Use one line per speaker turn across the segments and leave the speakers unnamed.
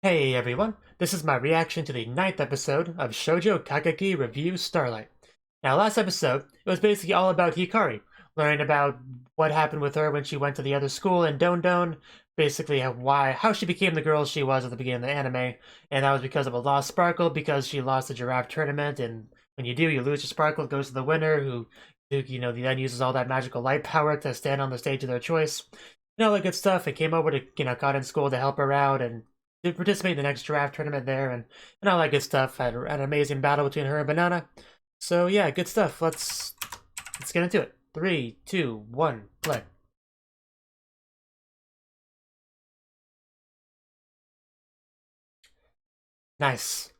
Hey everyone, this is my reaction to the ninth episode of Shoujo Kageki Revue Starlight. Now, last episode, it was basically all about Hikari, learning about what happened with her when she went to the other school in Don, basically how she became the girl she was at the beginning of the anime, and that was because of a lost sparkle, because she lost the giraffe tournament, and when you do, you lose your sparkle, it goes to the winner, who then uses all that magical light power to stand on the stage of their choice. All that good stuff. It came over to, got in school to help her out, and did participate in the next draft tournament there, and all that good stuff. Had an amazing battle between her and Banana. So yeah, good stuff. Let's get into it. 3, 2, 1, play. Nice.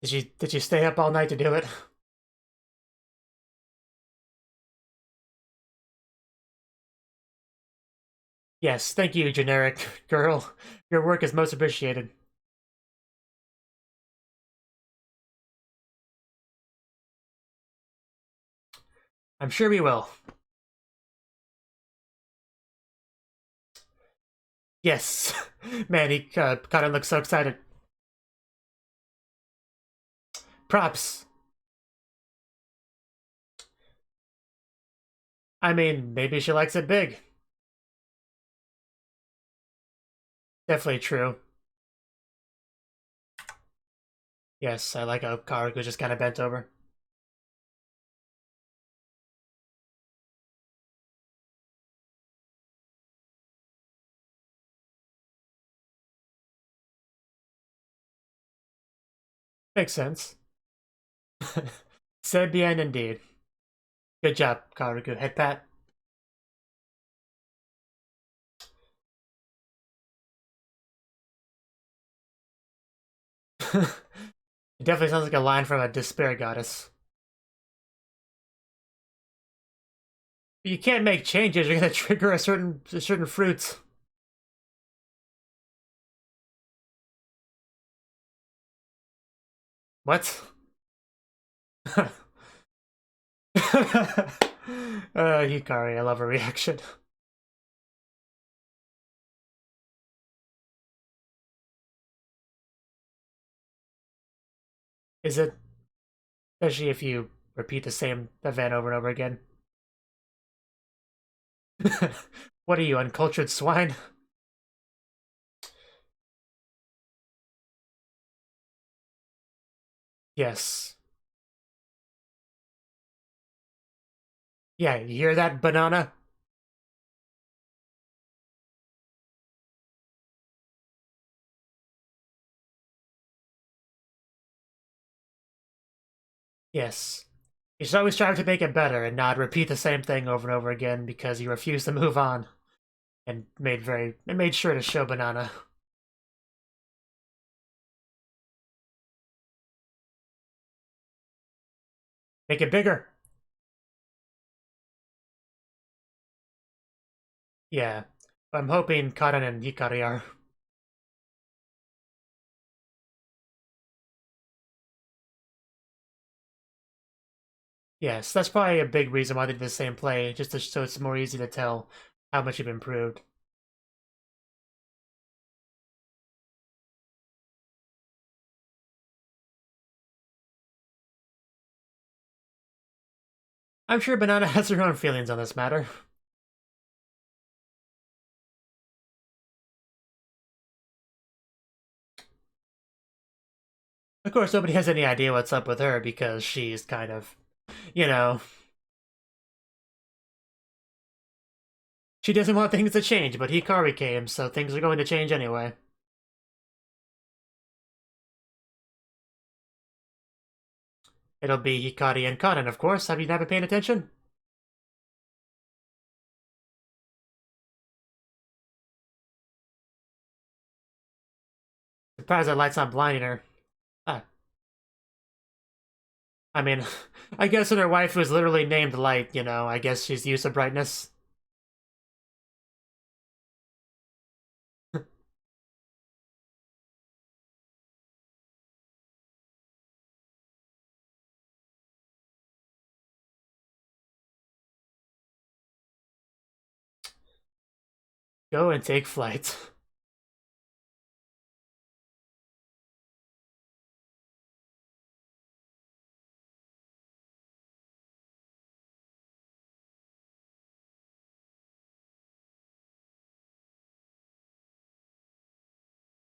Did you stay up all night to do it? Yes, thank you, generic girl. Your work is most appreciated. I'm sure we will. Yes. Man, he kind of looks so excited. Props. I mean, maybe she likes it big. Definitely true. Yes, I like how Karuko just kind of bent over. Makes sense. C'est bien indeed. Good job, Karuko. Head pat. It definitely sounds like a line from a despair goddess. You can't make changes. You're gonna trigger a certain fruit. What? Hikari, I love her reaction. Is it? Especially if you repeat the same event over and over again. What are you, uncultured swine? Yes. Yeah, you hear that, banana? Yes. You should always strive to make it better and not repeat the same thing over and over again because you refuse to move on. And made sure to show banana. Make it bigger. Yeah. I'm hoping Karan and Hikari are. Yes, that's probably a big reason why they did the same play, just so it's more easy to tell how much you've improved. I'm sure Banana has her own feelings on this matter. Of course, nobody has any idea what's up with her because she's kind of, you know, she doesn't want things to change, but Hikari came, so things are going to change anyway. It'll be Hikari and Karan, of course. Have you never paid attention? Surprised that light's not blinding her. Ah, I mean, I guess when her wife was literally named Light, I guess she's used to brightness. Go and take flight.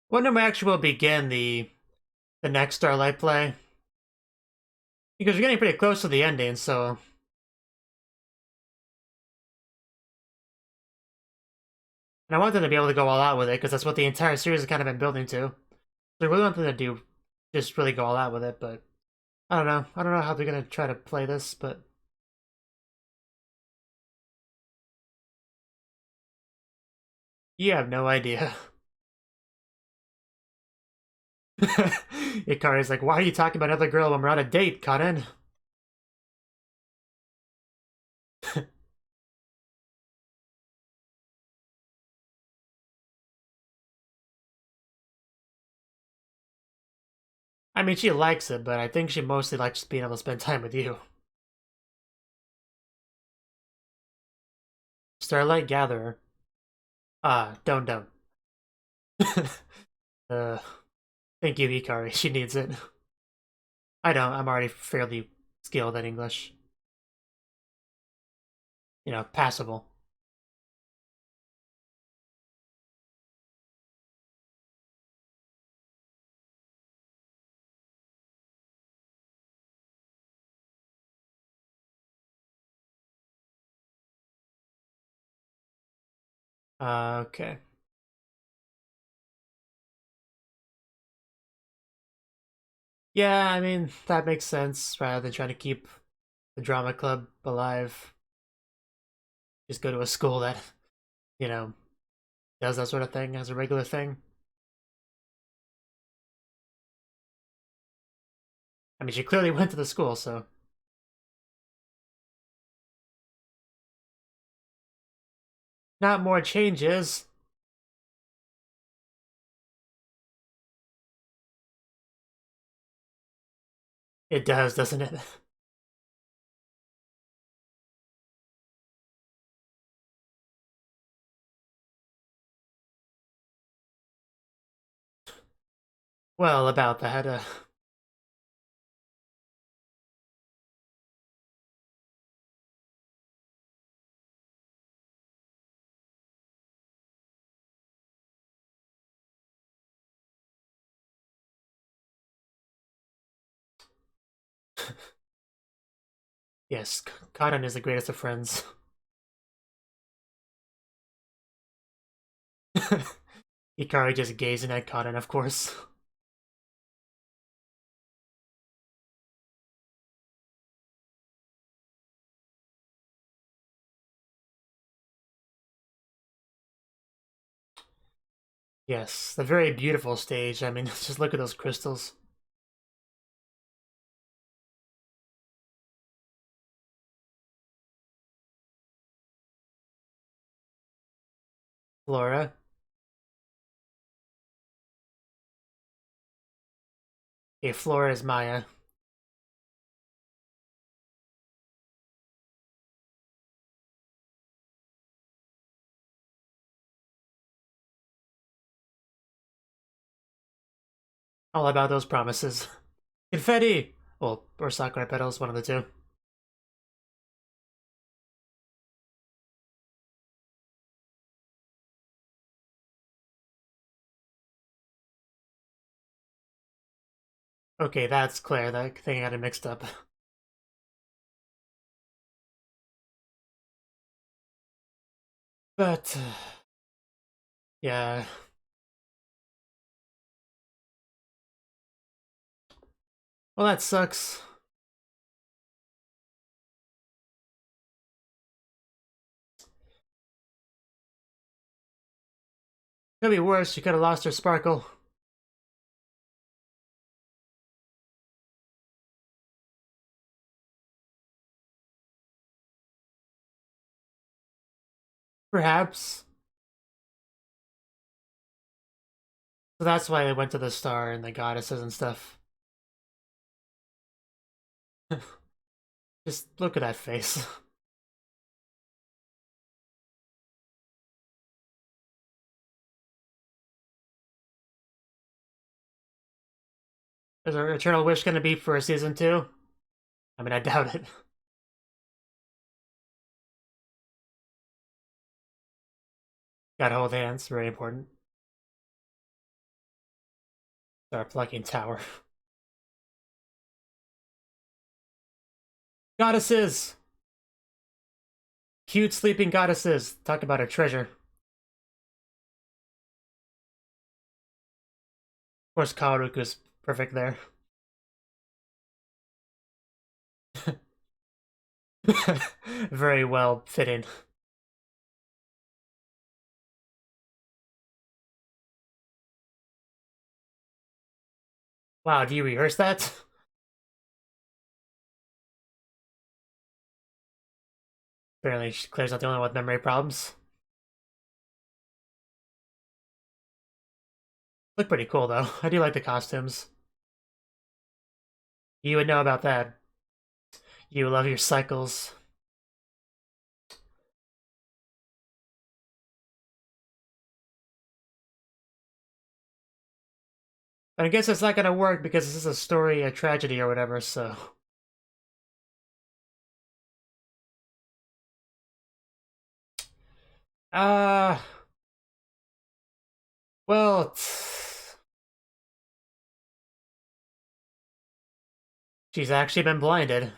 When we actually will begin the next Starlight play? Because we're getting pretty close to the ending, so and I want them to be able to go all out with it, because that's what the entire series has kind of been building to. So I really want them to do just really go all out with it, but I don't know. I don't know how they're gonna try to play this, but you have no idea. Ikari's like, why are you talking about another girl when we're on a date, Kanen? I mean, she likes it, but I think she mostly likes being able to spend time with you. Starlight Gatherer. Don't. uh, thank you, Ikari. She needs it. I don't. I'm already fairly skilled at English. You know, passable. Okay. Yeah, I mean, that makes sense. Rather than trying to keep the drama club alive, just go to a school that, you know, does that sort of thing as a regular thing. I mean, she clearly went to the school, so. Not more changes. It does, doesn't it? Well, about that, yes, Kanan is the greatest of friends. Ikari just gazing at Kanan, of course. Yes, the very beautiful stage. I mean, just look at those crystals. Flora. Okay, Flora is Maya. All about those promises. Confetti! Well, or Sakurai petals, one of the two. Okay, that's Claire. That thing got it mixed up. But, yeah. Well, that sucks. Could be worse. She could have lost her sparkle. Perhaps. So that's why they went to the star and the goddesses and stuff. Just look at that face. Is her eternal wish gonna be for a season 2? I mean, I doubt it. Gotta hold hands, very important. Start plucking tower. Goddesses! Cute sleeping goddesses. Talk about a treasure. Of course, Kaoruku's perfect there. Very well fitting. Wow, do you rehearse that? Apparently, Claire's not the only one with memory problems. Look pretty cool, though. I do like the costumes. You would know about that. You love your cycles. But I guess it's not gonna work because this is a story, a tragedy or whatever, so... Uh... Well... She's actually been blinded.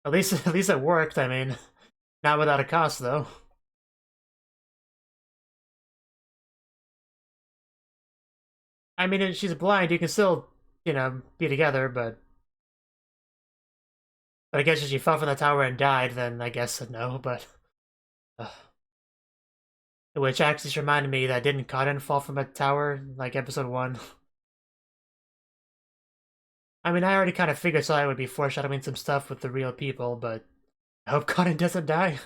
At least it worked, I mean. Not without a cost, though. I mean, if she's blind, you can still, you know, be together, but... But I guess if she fell from the tower and died, then I guess no, but... Which actually just reminded me that didn't Cotton fall from a tower, like episode 1? I mean, I already kind of figured I would be foreshadowing some stuff with the real people, but... I hope Cotton doesn't die.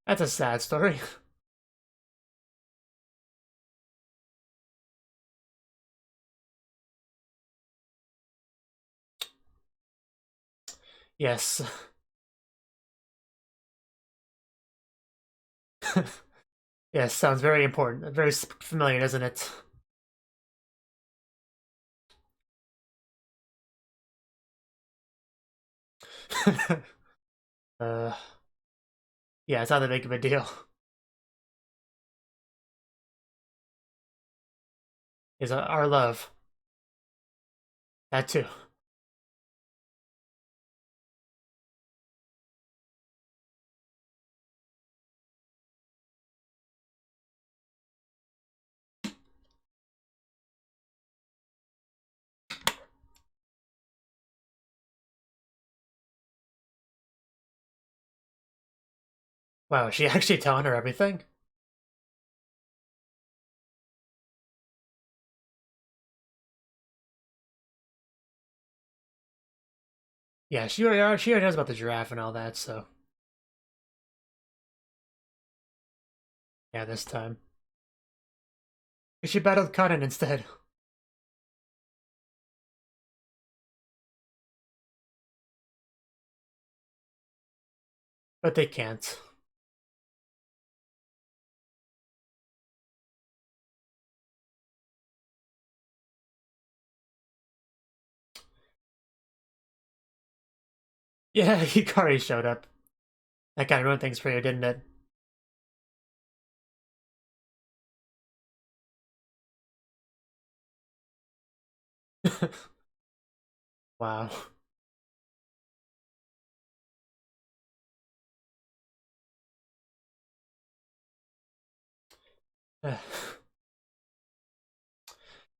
That's a sad story. Yes. Yes, sounds very important. Very familiar, doesn't it? uh, yeah, it's not that big of a deal. Is our love. That too. Wow, is she actually telling her everything? Yeah, she already knows about the giraffe and all that, so... Yeah, this time. She battled Conan instead. But they can't. Yeah, Hikari showed up. That kind of ruined things for you, didn't it? Wow.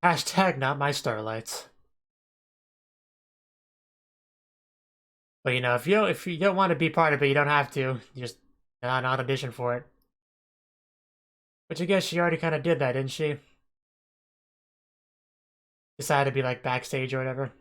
Hashtag not my starlights. But you know, if you don't want to be part of it, you don't have to. You just not audition for it. Which I guess she already kind of did that, didn't she? Decided to be like backstage or whatever.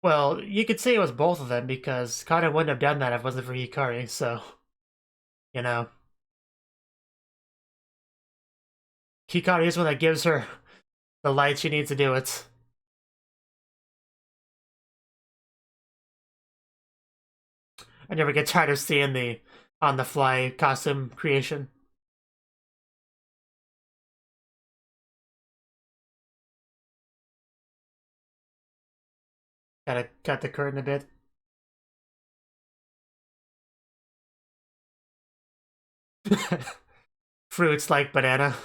Well, you could say it was both of them because Kana wouldn't have done that if it wasn't for Hikari, so, you know. Hikari is one that gives her the light she needs to do it. I never get tired of seeing the on the fly costume creation. Gotta cut the curtain a bit. Fruits like banana.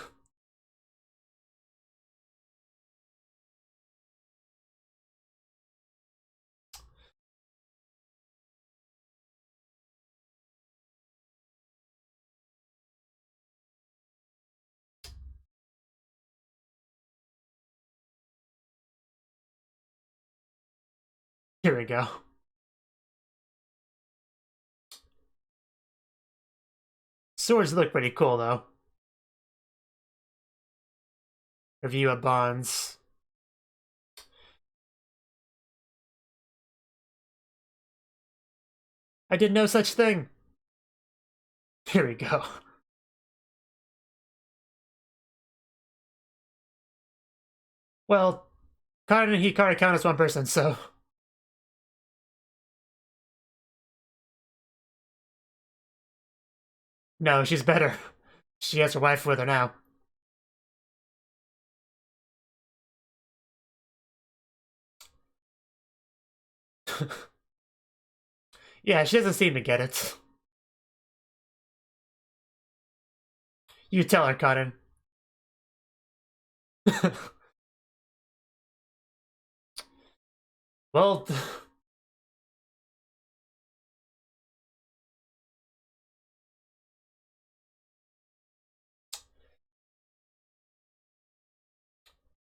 Here we go. Swords look pretty cool though. Review of bonds. I did no such thing. Here we go. Well, Karen and Hikari count as one person, so. No, she's better. She has her wife with her now. Yeah, she doesn't seem to get it. You tell her, Karen. Well,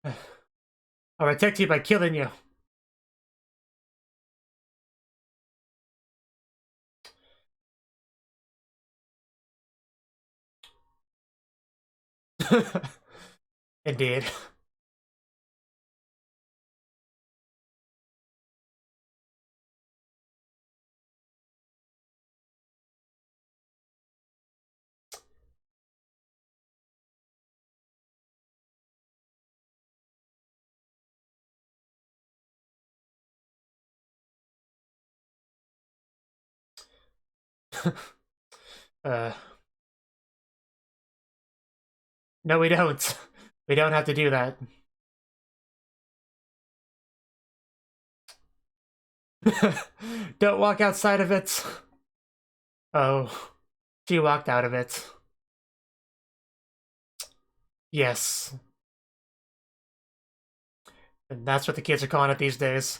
I'll protect you by killing you. Indeed. uh, no, we don't. We don't have to do that. Don't walk outside of it. Oh, she walked out of it. Yes. And that's what the kids are calling it these days.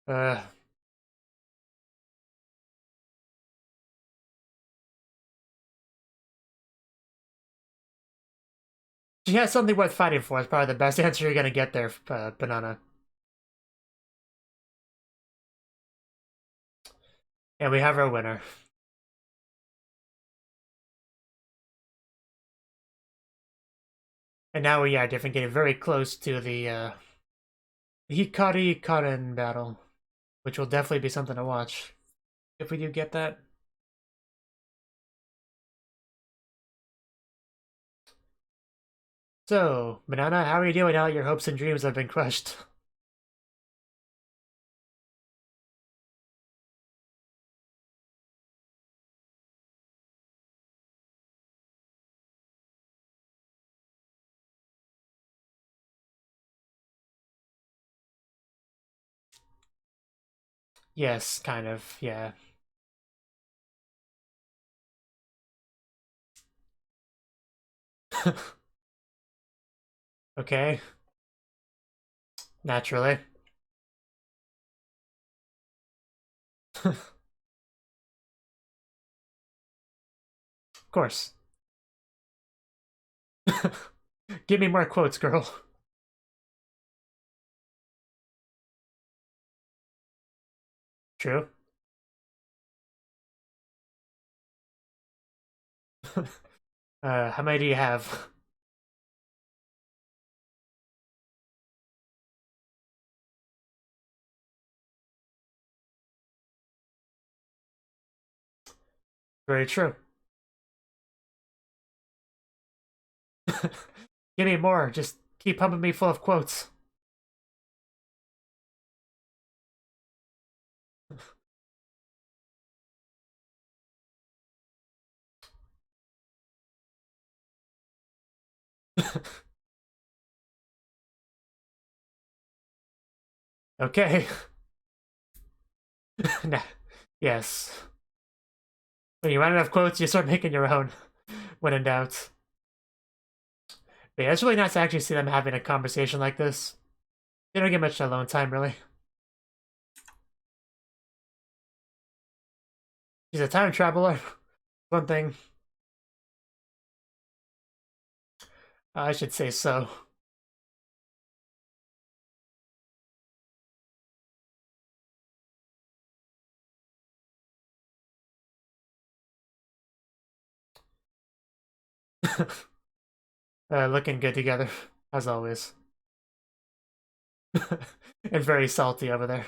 uh, she has something worth fighting for. It's probably the best answer you're gonna get there, Banana. And we have our winner. And now we are different, getting very close to the Hikari Karen battle, which will definitely be something to watch if we do get that. So, Banana, how are you doing now that your hopes and dreams have been crushed? Yes, kind of, yeah. Okay, naturally. Of course. Give me more quotes, girl. True. How many do you have? Very true. Give me more. Just keep pumping me full of quotes. Okay. Nah. Yes. When you run out of quotes, you start making your own when in doubt. But yeah, it's really nice to actually see them having a conversation like this. They don't get much alone time, really. She's a time traveler. One thing. I should say so. Looking good together, as always. And very salty over there.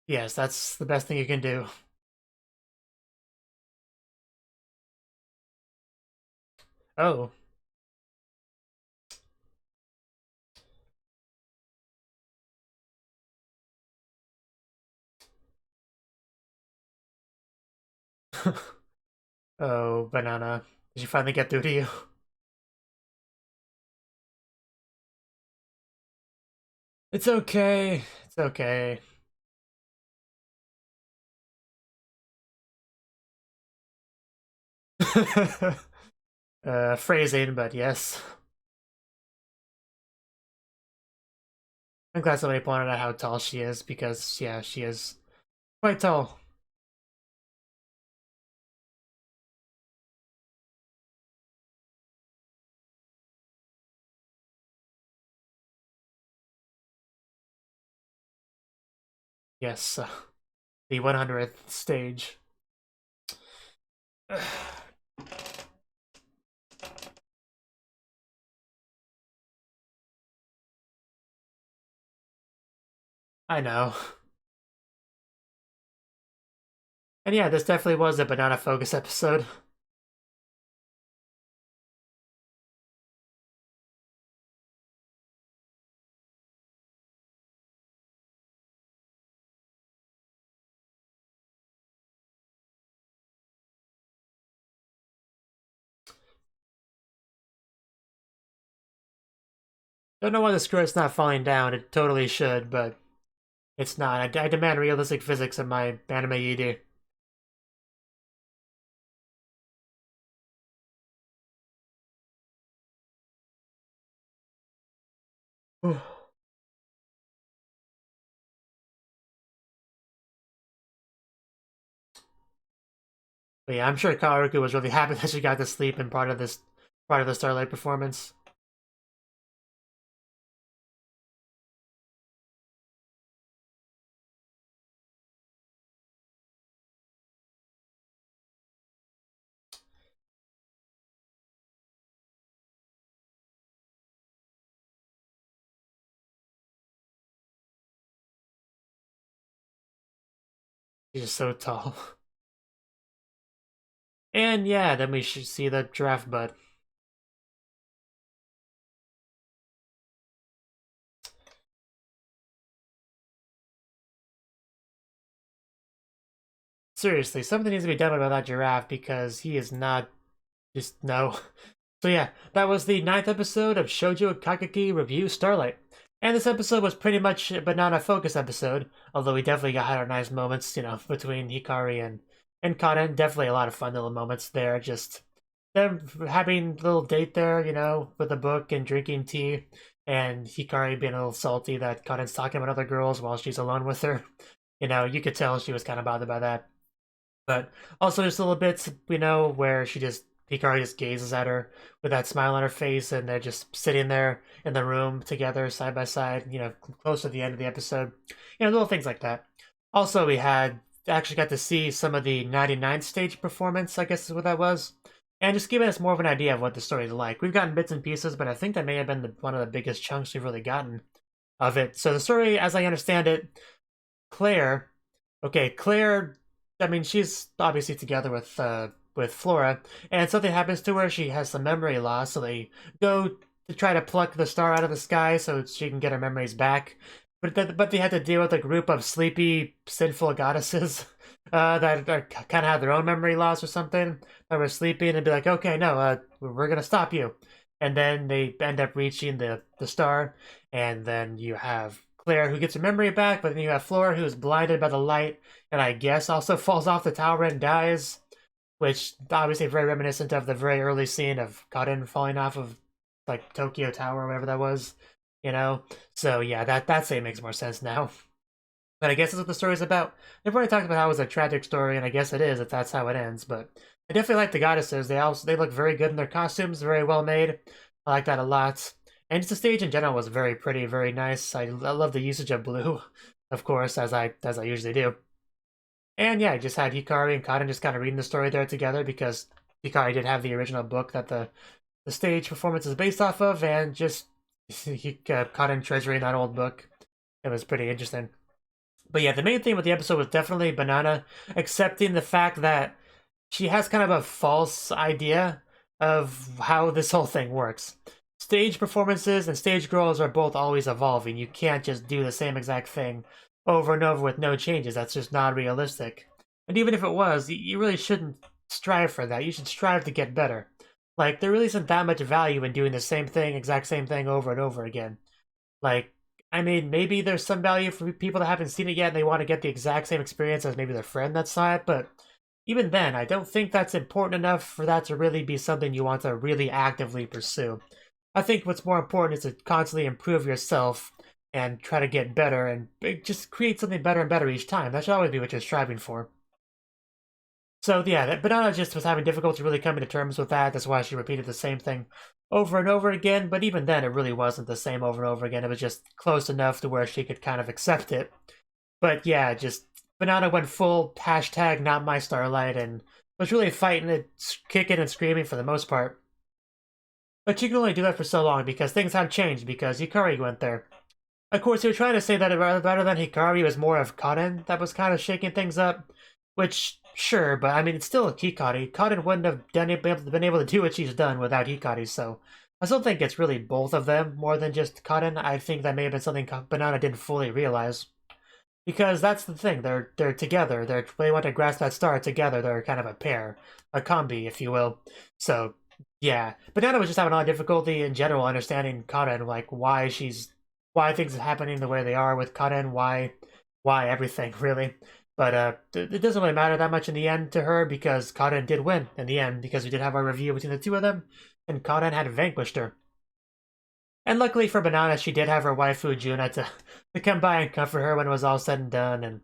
Yes, that's the best thing you can do. Oh. Oh, banana. Did she finally get through to you? It's okay. It's okay. Phrasing, but yes. I'm glad somebody pointed out how tall she is because, yeah, she is quite tall. Yes, the 100th stage. I know. And yeah, this definitely was a banana focus episode. Don't know why the skirt's not falling down. It totally should, but it's not. I demand realistic physics of my anime ED. But yeah, I'm sure Kaoruku was really happy that she got to sleep in part of the Starlight performance. She's just so tall. And yeah, then we should see the giraffe butt. Seriously, something needs to be done about that giraffe because he is not just no. So yeah, that was the ninth episode of Shoujo Kageki Revue Starlight. And this episode was pretty much a banana focus episode, although we definitely got had our nice moments, between Hikari and Kaden. Definitely a lot of fun little moments there. Just them having a little date there, with a book and drinking tea, and Hikari being a little salty that Kaden's talking about other girls while she's alone with her. You could tell she was kind of bothered by that. But also just little bits, where she just Hikari just gazes at her with that smile on her face, and they're just sitting there in the room together, side by side, close to the end of the episode. Little things like that. Also, we actually got to see some of the 99 stage performance, I guess is what that was, and just giving us more of an idea of what the story is like. We've gotten bits and pieces, but I think that may have been one of the biggest chunks we've really gotten of it. So the story, as I understand it, Claire, I mean, she's obviously together with Flora, and something happens to her. She has some memory loss, so they go to try to pluck the star out of the sky so she can get her memories back. But they had to deal with a group of sleepy, sinful goddesses that kind of have their own memory loss or something, that were sleeping, and be like, okay, no, we're gonna stop you. And then they end up reaching the star, and then you have Claire, who gets her memory back, but then you have Flora, who is blinded by the light, and I guess also falls off the tower and dies, which obviously very reminiscent of the very early scene of Kaden falling off of, like, Tokyo Tower or whatever that was, So yeah, that scene makes more sense now. But I guess that's what the story's about. They've already talked about how it was a tragic story, and I guess it is if that's how it ends, but I definitely like the goddesses. They look very good in their costumes, very well made. I like that a lot. And just the stage in general was very pretty, very nice. I love the usage of blue, of course, as I usually do. And yeah, I just had Hikari and Kaden just kind of reading the story there together, because Hikari did have the original book that the stage performance is based off of, and just Kaden treasuring that old book. It was pretty interesting. But yeah, the main thing with the episode was definitely Banana accepting the fact that she has kind of a false idea of how this whole thing works. Stage performances and stage girls are both always evolving. You can't just do the same exact thing over and over with no changes. That's just not realistic. And even if it was, you really shouldn't strive for that. You should strive to get better. Like, there really isn't that much value in doing the same thing, exact same thing over and over again. Like, I mean, maybe there's some value for people that haven't seen it yet and they want to get the exact same experience as maybe their friend that saw it, but even then, I don't think that's important enough for that to really be something you want to really actively pursue. I think what's more important is to constantly improve yourself and try to get better and just create something better and better each time. That should always be what you're striving for. So yeah, that Banana just was having difficulty really coming to terms with that. That's why she repeated the same thing over and over again. But even then, it really wasn't the same over and over again. It was just close enough to where she could kind of accept it. But yeah, just Banana went full hashtag not my Starlight and was really fighting it, kicking and screaming for the most part. But she could only do that for so long because things have changed because Hikari went there. Of course, you were trying to say that rather than Hikari, it was more of Kaden that was kind of shaking things up, which, sure, but I mean, it's still Hikari. Kaden wouldn't have been able to do what she's done without Hikari, so I still think it's really both of them more than just Kaden. I think that may have been something Banana didn't fully realize. Because that's the thing, they're together. They want to grasp that star together. They're kind of a pair, a combi, if you will. So yeah, Banana was just having a lot of difficulty in general understanding Kaden, like why things are happening the way they are with Kaden, why everything really. But it doesn't really matter that much in the end to her because Kaden did win in the end because we did have our review between the two of them, and Kaden had vanquished her. And luckily for Banana, she did have her waifu Juna to come by and comfort her when it was all said and done, and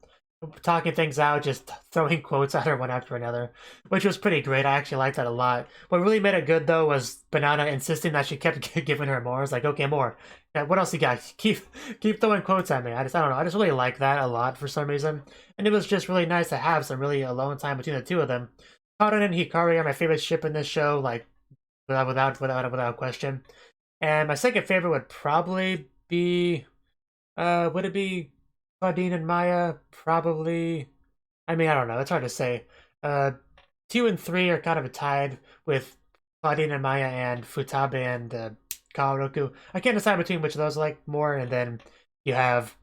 talking things out, just throwing quotes at her one after another, which was pretty great. I actually liked that a lot. What really made it good, though, was Banana insisting that she kept giving her more. It's like, okay, more. Yeah, what else you got? Keep throwing quotes at me. I don't know. I just really like that a lot for some reason. And it was just really nice to have some really alone time between the two of them. Kaden and Hikari are my favorite ship in this show, like, without question. And my second favorite would probably be, would it be Claudine and Maya? Probably. I mean, I don't know. It's hard to say. 2 and 3 are kind of tied with Claudine and Maya and Futabe and Kaoruku. I can't decide between which of those I like more. And then you have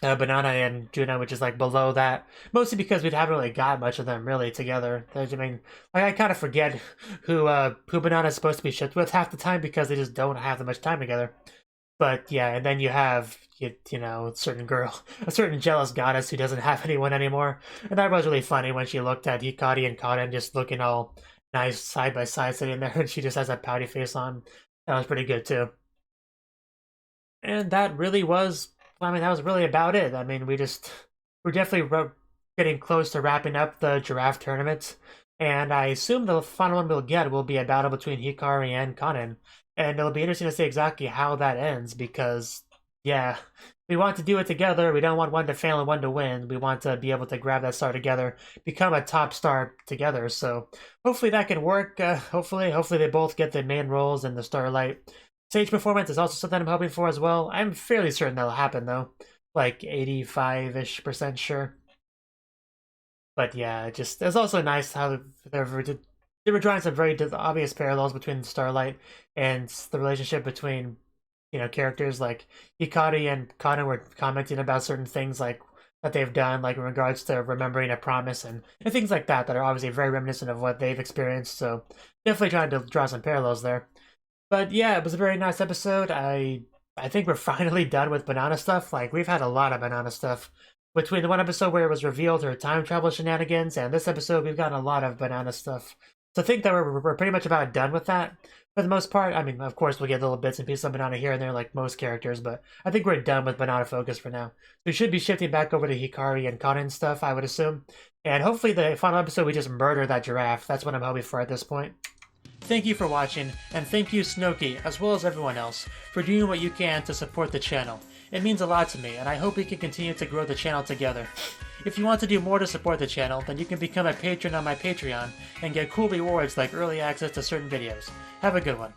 Banana and Juna, which is like below that. Mostly because we haven't really got much of them really together. I mean, like, I kind of forget who Banana is supposed to be shipped with half the time because they just don't have that much time together. But yeah, and then you have a certain girl, a certain jealous goddess who doesn't have anyone anymore. And that was really funny when she looked at Hikari and Kaden just looking all nice side by side sitting there, and she just has that pouty face on. That was pretty good too. And that really was, I mean, that was really about it. I mean, we're definitely getting close to wrapping up the giraffe tournament. And I assume the final one we'll get will be a battle between Hikari and Kanen. And it'll be interesting to see exactly how that ends because, yeah, we want to do it together. We don't want one to fail and one to win. We want to be able to grab that star together, become a top star together. So hopefully that can work. Hopefully they both get the main roles in the Starlight. Stage performance is also something I'm hoping for as well. I'm fairly certain that'll happen though, like 85-ish% sure. But yeah, it's also nice how they were drawing some very obvious parallels between Starlight and the relationship between characters like Hikari and Kana were commenting about certain things like that they've done, like in regards to remembering a promise and things like that are obviously very reminiscent of what they've experienced. So definitely trying to draw some parallels there. But yeah, it was a very nice episode. I think we're finally done with banana stuff. Like we've had a lot of banana stuff. Between the one episode where it was revealed her time travel shenanigans and this episode, we've gotten a lot of banana stuff. So I think that we're pretty much about done with that. For the most part, I mean, of course, we'll get little bits and pieces of banana here and there like most characters, but I think we're done with banana focus for now. We should be shifting back over to Hikari and Kanen stuff, I would assume. And hopefully the final episode, we just murder that giraffe. That's what I'm hoping for at this point. Thank you for watching, and thank you Cnouki, as well as everyone else, for doing what you can to support the channel. It means a lot to me, and I hope we can continue to grow the channel together. If you want to do more to support the channel, then you can become a patron on my Patreon and get cool rewards like early access to certain videos. Have a good one.